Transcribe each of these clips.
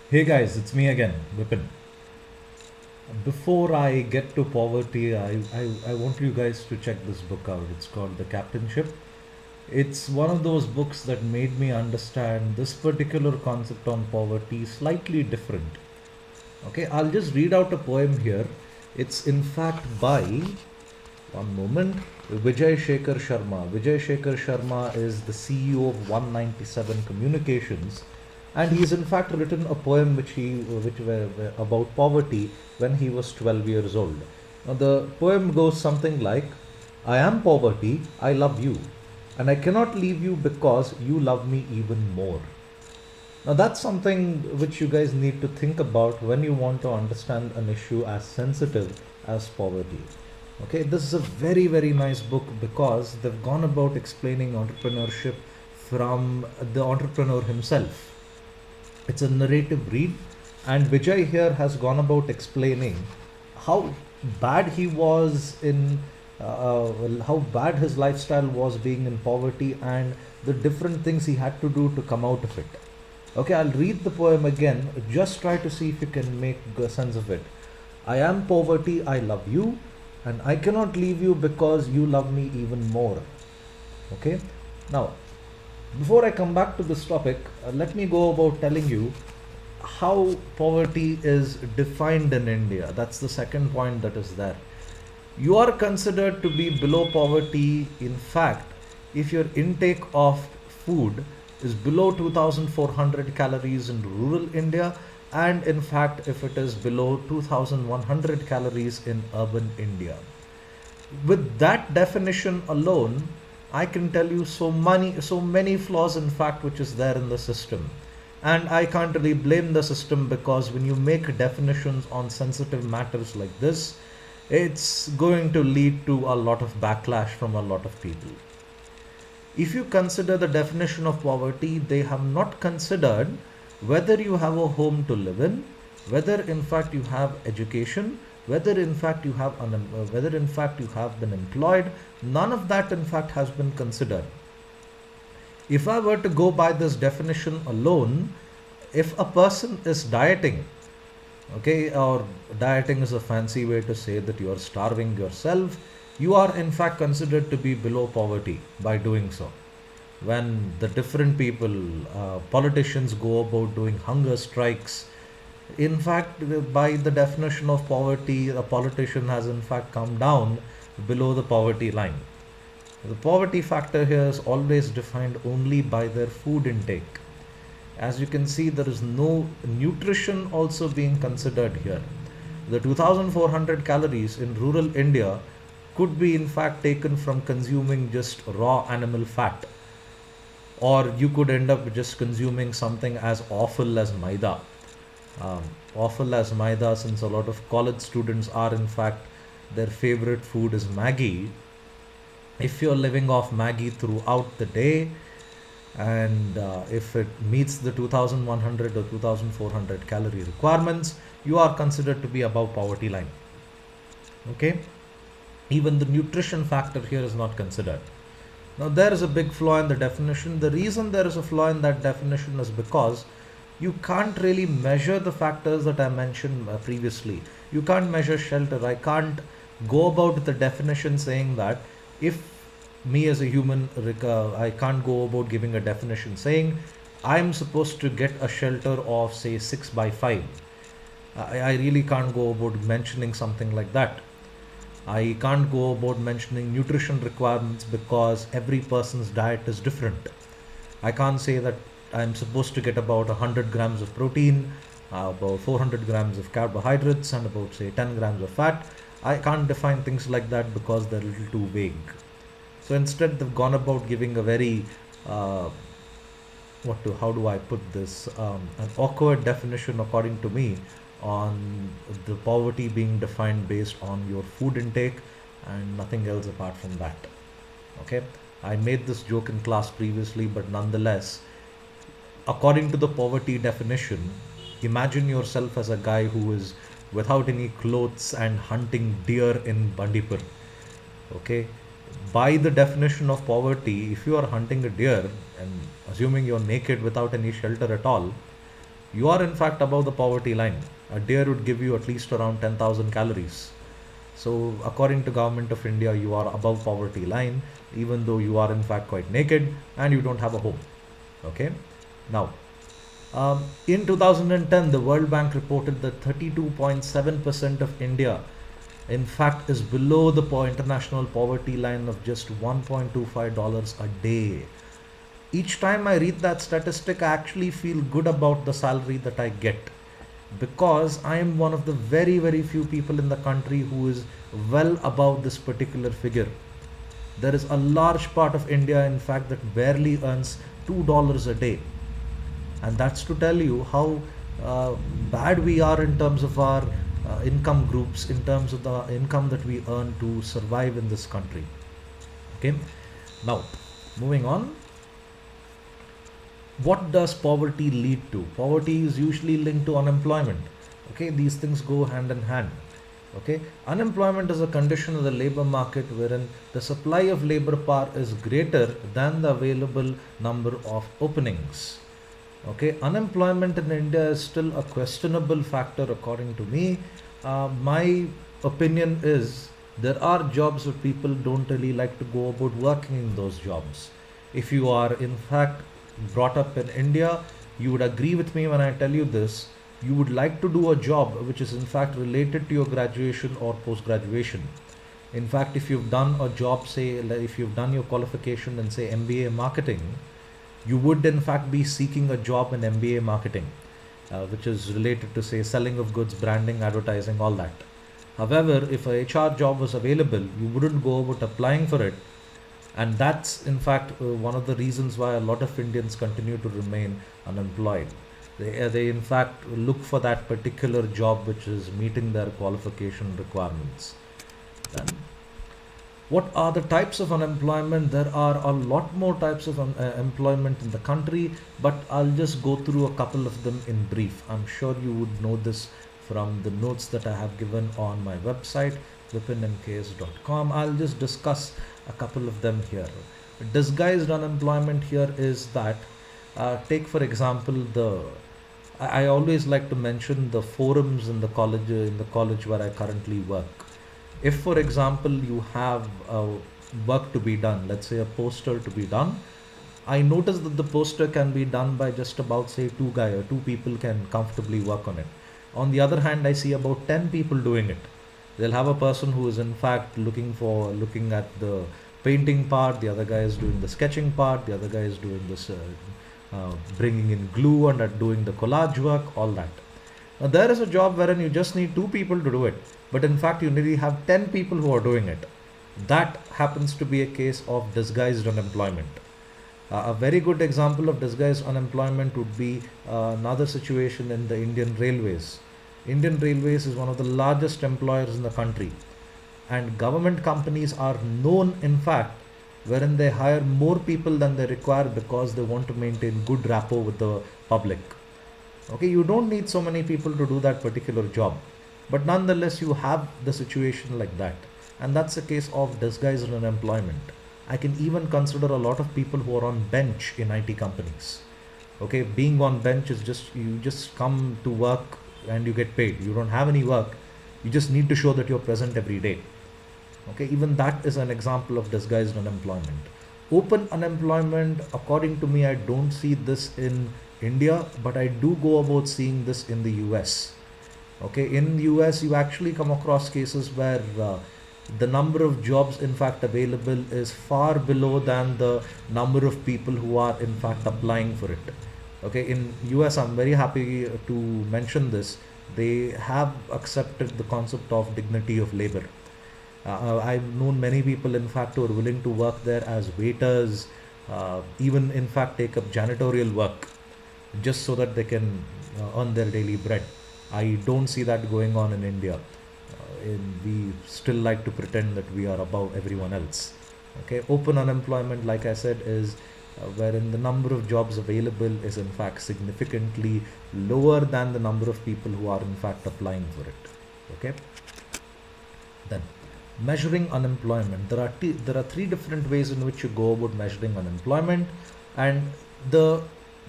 Hey guys, it's me again, Vipin. Before I get to poverty, I want you guys to check this book out. It's called The Captainship. It's one of those books that made me understand this particular concept on poverty slightly different. Okay, I'll just read out a poem here. It's in fact by, one moment, Vijay Shekhar Sharma. Vijay Shekhar Sharma is the CEO of 197 Communications, and he's in fact written a poem which were about poverty when he was 12 years old. Now the poem goes something like, I am poverty, I love you, and I cannot leave you because you love me even more. Now, that's something which you guys need to think about when you want to understand an issue as sensitive as poverty. Okay, this is a very, very nice book because they've gone about explaining entrepreneurship from the entrepreneur himself. It's a narrative read, and Vijay here has gone about explaining how bad he was in how bad his lifestyle was being in poverty and the different things he had to do to come out of it. Okay, I'll read the poem again. Just try to see if you can make sense of it. I am poverty, I love you, and I cannot leave you because you love me even more. Okay, now before I come back to this topic, let me go about telling you how poverty is defined in India. That's the second point that is there. You are considered to be below poverty, in fact, if your intake of food is below 2400 calories in rural India, and in fact, if it is below 2100 calories in urban India. With that definition alone, I can tell you so many flaws in fact which is there in the system. And I can't really blame the system because when you make definitions on sensitive matters like this, it's going to lead to a lot of backlash from a lot of people. If you consider the definition of poverty, they have not considered whether you have a home to live in, whether in fact you have education, whether in fact whether in fact you have been employed. None of that in fact has been considered. If I were to go by this definition alone, if a person is dieting, okay, or dieting is a fancy way to say that you are starving yourself, you are in fact considered to be below poverty by doing so. When the different people, politicians go about doing hunger strikes, in fact, by the definition of poverty, a politician has in fact come down below the poverty line. The poverty factor here is always defined only by their food intake. As you can see, there is no nutrition also being considered here. The 2400 calories in rural India could be in fact taken from consuming just raw animal fat, or you could end up just consuming something as awful as maida. Um, Awful as maida, since a lot of college students are in fact their favorite food is Maggie. If you're living off Maggie throughout the day, and if it meets the 2100 or 2400 calorie requirements, you are considered to be above poverty line. Okay, even the nutrition factor here is not considered. Now there is a big flaw in the definition. The reason there is a flaw in that definition is because you can't really measure the factors that I mentioned previously. You can't measure shelter. I can't go about the definition saying that if me as a human, I can't go about giving a definition saying I'm supposed to get a shelter of say 6 by 5. I really can't go about mentioning something like that. I can't go about mentioning nutrition requirements because every person's diet is different. I can't say that I'm supposed to get about 100 grams of protein, about 400 grams of carbohydrates, and about say 10 grams of fat. I can't define things like that because they're a little too vague. So instead, they've gone about giving a very uh, how do I put this, an awkward definition according to me on the poverty being defined based on your food intake and nothing else apart from that. Okay, I made this joke in class previously, but nonetheless, according to the poverty definition, imagine yourself as a guy who is without any clothes and hunting deer in Bandipur. Okay, by the definition of poverty, if you are hunting a deer and assuming you're naked without any shelter at all, You are in fact above the poverty line. A deer would give you at least around 10,000 calories. So according to Government of India, you are above poverty line, even though you are in fact quite naked and you don't have a home. Okay. Now, in 2010, the World Bank reported that 32.7% of India, in fact, is below the international poverty line of just $1.25 a day. Each time I read that statistic, I actually feel good about the salary that I get, because I am one of the very, very few people in the country who is well above this particular figure. There is a large part of India, in fact, that barely earns $2 a day. And that's to tell you how bad we are in terms of our income groups, in terms of the income that we earn to survive in this country. Okay, now moving on. What does poverty lead to? Poverty is usually linked to unemployment. Okay, these things go hand in hand. Okay, unemployment is a condition of the labor market wherein the supply of labor power is greater than the available number of openings. Okay, unemployment in India is still a questionable factor according to me. My opinion is there are jobs that people don't really like to go about working in those jobs. If you are in fact brought up in India, you would agree with me when I tell you this. You would like to do a job which is in fact related to your graduation or post graduation. In fact, if you've done a job, say if you've done your qualification in say MBA marketing, you would in fact be seeking a job in MBA marketing, which is related to say selling of goods, branding, advertising, all that. However, if a HR job was available, you wouldn't go about applying for it. And that's in fact one of the reasons why a lot of Indians continue to remain unemployed. They in fact look for that particular job which is meeting their qualification requirements. Then, what are the types of unemployment? There are a lot more types of employment in the country, but I'll just go through a couple of them in brief. I'm sure you would know this from the notes that I have given on my website, vipinmks.com. I'll just discuss a couple of them here. Disguised unemployment here is that, take for example I always like to mention the forums in the college where I currently work. If for example you have work to be done, let's say a poster to be done, I notice that the poster can be done by just about say two people can comfortably work on it. On the other hand, I see about 10 people doing it. They'll have a person who is in fact looking at the painting part, the other guy is doing the sketching part, the other guy is doing this bringing in glue and doing the collage work, all that. Now there is a job wherein you just need 2 people to do it, but in fact you nearly have 10 people who are doing it. That happens to be a case of disguised unemployment. A very good example of disguised unemployment would be another situation in the Indian Railways. Indian Railways is one of the largest employers in the country, and government companies are known in fact wherein they hire more people than they require because they want to maintain good rapport with the public. Okay, you don't need so many people to do that particular job, but nonetheless you have the situation like that, and that's a case of disguised unemployment. I can even consider a lot of people who are on bench in IT companies. Okay, being on bench is just, you just come to work and you get paid. You don't have any work, you just need to show that you're present every day. Okay, even that is an example of disguised unemployment. Open unemployment, according to me, I don't see this in India, but I do go about seeing this in the US. Okay, in the US you actually come across cases where the number of jobs in fact available is far below than the number of people who are in fact applying for it. Okay, in US I'm very happy to mention this. They have accepted the concept of dignity of labor. I've known many people in fact who are willing to work there as waiters, even in fact take up janitorial work just so that they can earn their daily bread. I don't see that going on in India. We still like to pretend that we are above everyone else. Okay, open unemployment, like I said, is wherein the number of jobs available is in fact significantly lower than the number of people who are in fact applying for it. Okay, then measuring unemployment. There are 3 different ways in which you go about measuring unemployment, and the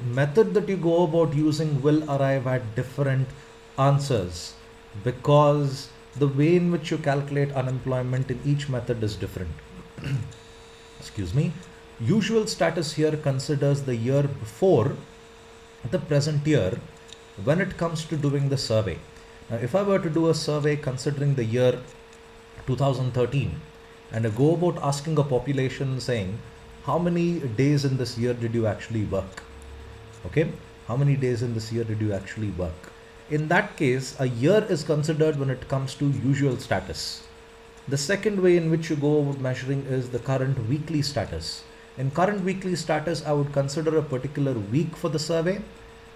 method that you go about using will arrive at different answers, because the way in which you calculate unemployment in each method is different. Excuse me. Usual status here considers the year before the present year when it comes to doing the survey. Now, if I were to do a survey considering the year 2013 and I go about asking a population saying, how many days in this year did you actually work? Okay, how many days in this year did you actually work? In that case, a year is considered when it comes to usual status. The second way in which you go about measuring is the current weekly status. In current weekly status, I would consider a particular week for the survey,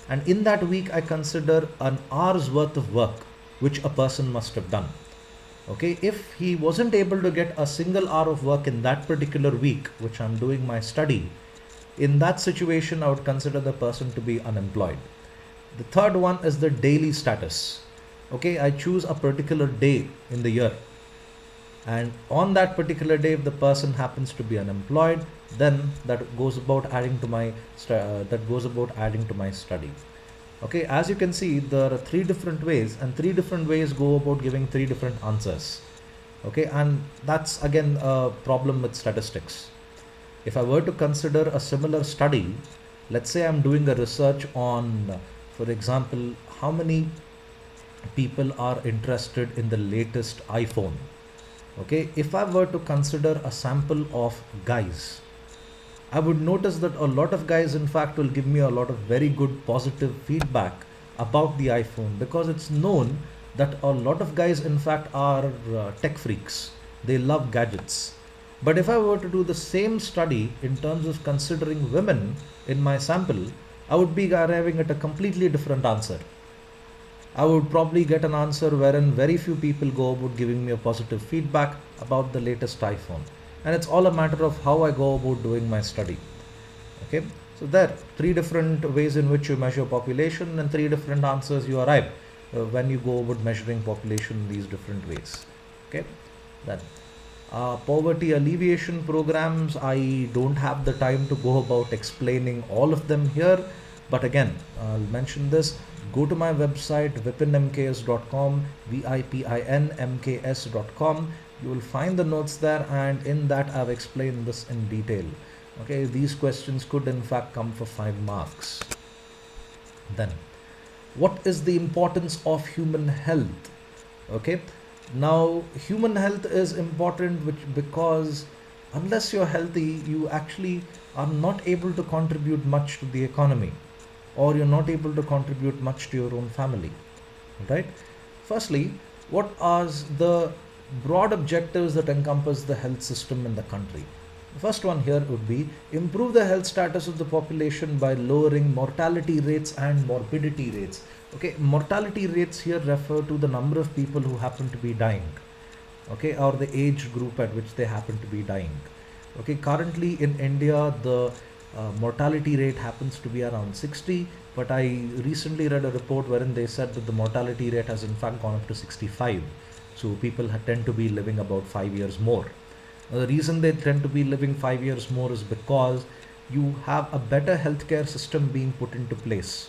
and in that week I consider an hour's worth of work which a person must have done. Okay, if he wasn't able to get a single hour of work in that particular week which I'm doing my study, in that situation I would consider the person to be unemployed. The third one is the daily status. Okay, I choose a particular day in the year, and on that particular day if the person happens to be unemployed, then that goes about adding to my study. Okay, as you can see, there are three different ways, and three different ways go about giving three different answers. Okay, and that's again a problem with statistics. If I were to consider a similar study, let's say I'm doing a research on, for example, how many people are interested in the latest iPhone. Okay, if I were to consider a sample of guys, I would notice that a lot of guys in fact will give me a lot of very good positive feedback about the iPhone, because it's known that a lot of guys in fact are tech freaks. They love gadgets. But if I were to do the same study in terms of considering women in my sample, I would be arriving at a completely different answer. I would probably get an answer wherein very few people go about giving me a positive feedback about the latest iPhone. And it's all a matter of how I go about doing my study. Okay, so there are three different ways in which you measure population and three different answers you arrive when you go about measuring population in these different ways. Okay, then poverty alleviation programs, I don't have the time to go about explaining all of them here, but again I'll mention this. Go to my website vipinmks.com, vipinmks.com. You will find the notes there, and in that I've explained this in detail. Okay, these questions could in fact come for 5 marks. Then, what is the importance of human health? Okay, now human health is important because unless you're healthy, you actually are not able to contribute much to the economy, or you're not able to contribute much to your own family, right? Firstly, what are the broad objectives that encompass the health system in the country? The first one here would be improve the health status of the population by lowering mortality rates and morbidity rates. Okay, mortality rates here refer to the number of people who happen to be dying, okay, or the age group at which they happen to be dying. Okay, currently in India, the mortality rate happens to be around 60, but I recently read a report wherein they said that the mortality rate has in fact gone up to 65. So people tend to be living about 5 years more. The reason they tend to be living 5 years more is because you have a better healthcare system being put into place.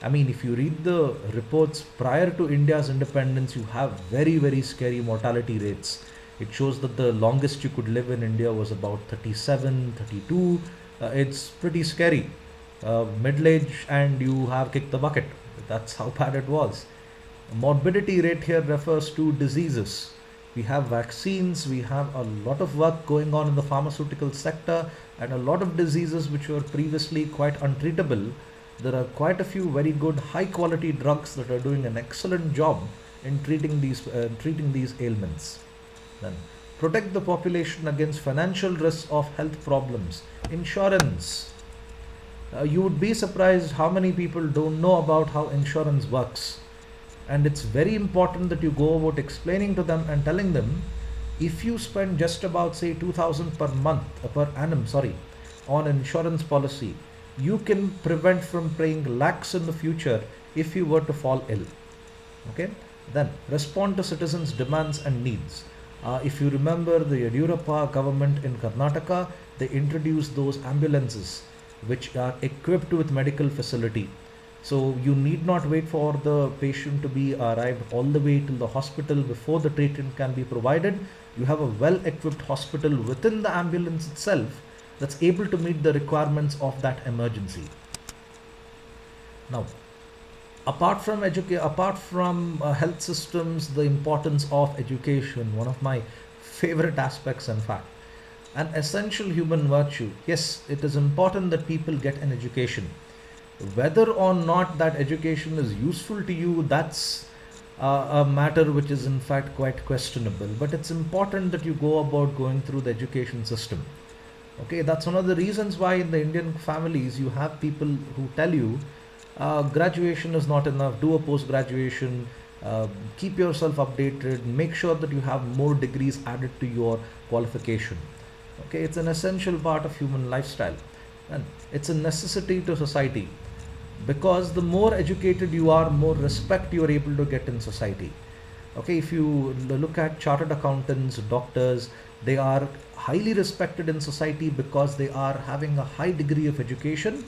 I mean, if you read the reports prior to India's independence, you have very, very scary mortality rates. It shows that the longest you could live in India was about 37, 32. It's pretty scary. Middle age and you have kicked the bucket. That's how bad it was. Morbidity rate here refers to diseases. We have vaccines, we have a lot of work going on in the pharmaceutical sector, and a lot of diseases which were previously quite untreatable. There are quite a few very good high quality drugs that are doing an excellent job in treating these ailments. Then protect the population against financial risks of health problems. Insurance. You would be surprised how many people don't know about how insurance works. And it's very important that you go about explaining to them and telling them, if you spend just about say 2,000 per annum on an insurance policy, you can prevent from paying lakhs in the future if you were to fall ill. Okay, then respond to citizens' demands and needs. If you remember the Yadurappa government in Karnataka, they introduced those ambulances. which are equipped with medical facility. So you need not wait for the patient to be arrived all the way till the hospital before the treatment can be provided. You have a well-equipped hospital within the ambulance itself that's able to meet the requirements of that emergency. Now, apart from health systems, the importance of education, one of my favorite aspects, in fact, an essential human virtue. Yes, it is important that people get an education. Whether or not that education is useful to you, that's a matter which is in fact quite questionable. But it's important that you go about going through the education system. Okay, that's one of the reasons why in the Indian families you have people who tell you graduation is not enough, do a post graduation, keep yourself updated, make sure that you have more degrees added to your qualification. Okay, it's an essential part of human lifestyle, and it's a necessity to society, because the more educated you are, more respect you are able to get in society. Okay, if you look at chartered accountants, doctors, they are highly respected in society because they are having a high degree of education,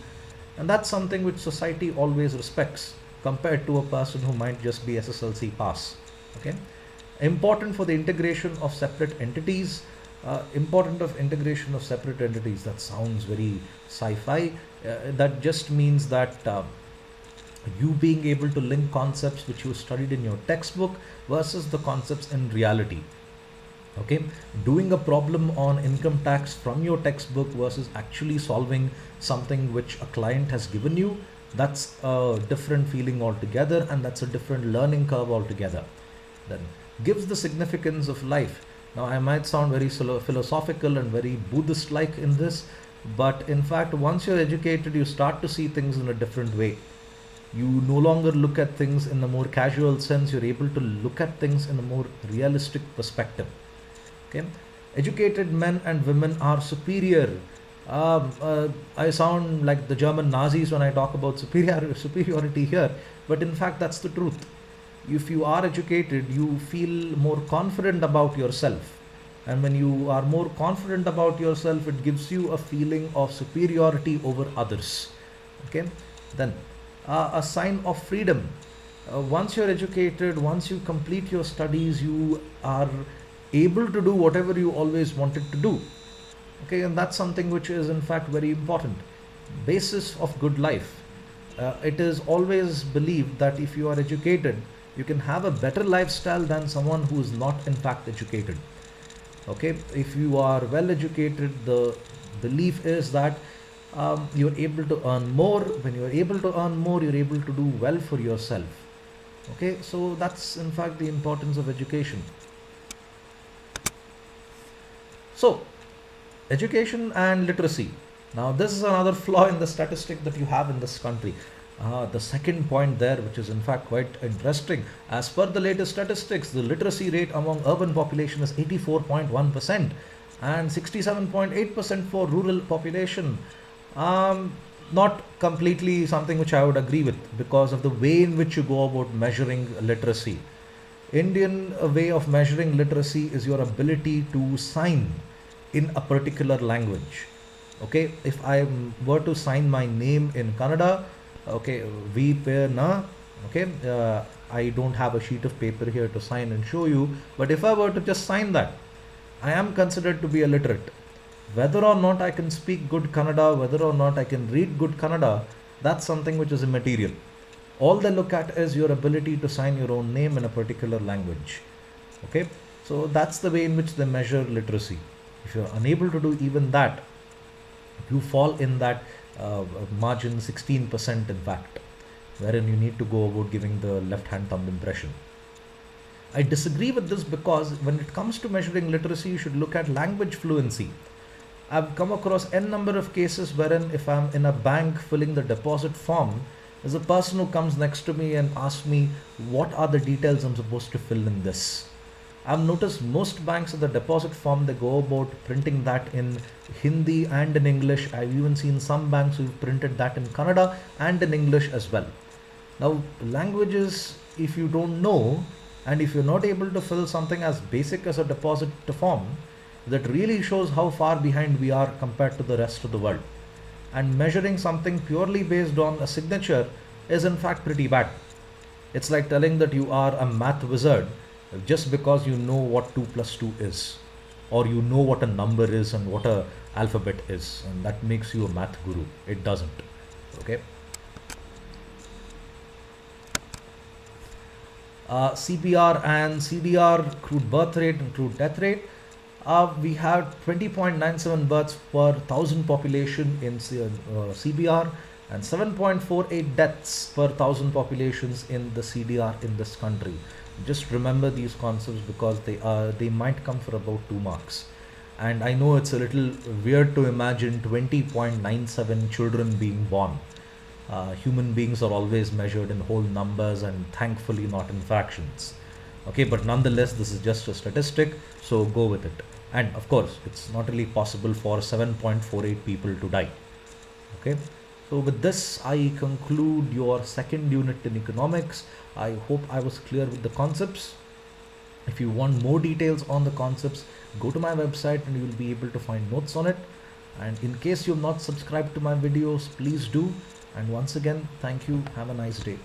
and that's something which society always respects compared to a person who might just be SSLC pass. Okay, important for the integration of separate entities. That sounds very sci-fi. That just means that you being able to link concepts which you studied in your textbook versus the concepts in reality. Okay, doing a problem on income tax from your textbook versus actually solving something which a client has given you, that's a different feeling altogether, and that's a different learning curve altogether. Then gives the significance of life. Now, I might sound very philosophical and very Buddhist like in this, but in fact, once you're educated, you start to see things in a different way. You no longer look at things in a more casual sense, you're able to look at things in a more realistic perspective. Okay, educated men and women are superior. I sound like the German Nazis when I talk about superiority here, but in fact, that's the truth. If you are educated, you feel more confident about yourself, and when you are more confident about yourself, it gives you a feeling of superiority over others. Okay, then a sign of freedom. Once you're educated, once you complete your studies, you are able to do whatever you always wanted to do. Okay, and that's something which is in fact very important. Basis of good life. It is always believed that if you are educated, you can have a better lifestyle than someone who is not in fact educated. Okay, if you are well educated, the belief is that you're able to earn more. When you're able to earn more, you're able to do well for yourself. Okay, so that's in fact the importance of education. So, education and literacy. Now, this is another flaw in the statistic that you have in this country. The second point there, which is in fact quite interesting, as per the latest statistics, the literacy rate among urban population is 84.1% and 67.8% for rural population. Not completely something which I would agree with, because of the way in which you go about measuring literacy. Indian way of measuring literacy is your ability to sign in a particular language. Okay, if I were to sign my name in Kannada, okay, V pe na, okay, I don't have a sheet of paper here to sign and show you, but if I were to just sign that, I am considered to be illiterate. Whether or not I can speak good Kannada, whether or not I can read good Kannada, that's something which is immaterial. All they look at is your ability to sign your own name in a particular language. Okay, so that's the way in which they measure literacy. If you're unable to do even that, you fall in that margin 16% in fact, wherein you need to go about giving the left hand thumb impression. I disagree with this, because when it comes to measuring literacy, you should look at language fluency. I've come across n number of cases wherein if I'm in a bank filling the deposit form, there's a person who comes next to me and asks me what are the details I'm supposed to fill in this. I've noticed most banks at the deposit form, they go about printing that in Hindi and in English. I've even seen some banks who've printed that in Kannada and in English as well. Now, languages, if you don't know, and if you're not able to fill something as basic as a deposit form, that really shows how far behind we are compared to the rest of the world. And measuring something purely based on a signature is in fact pretty bad. It's like telling that you are a math wizard just because you know what 2 plus 2 is, or you know what a number is and what a alphabet is, and that makes you a math guru. It doesn't. Okay. CBR and CDR, crude birth rate and crude death rate. We have 20.97 births per thousand population in CBR and 7.48 deaths per thousand populations in the CDR in this country. Just remember these concepts because they might come for about 2 marks. And I know it's a little weird to imagine 20.97 children being born. Human beings are always measured in whole numbers and thankfully not in fractions. Okay, but nonetheless, this is just a statistic, so go with it. And of course, it's not really possible for 7.48 people to die. Okay, so with this, I conclude your second unit in economics. I hope I was clear with the concepts. If you want more details on the concepts, go to my website and you will be able to find notes on it. And in case you have not subscribed to my videos, please do. And once again, thank you. Have a nice day.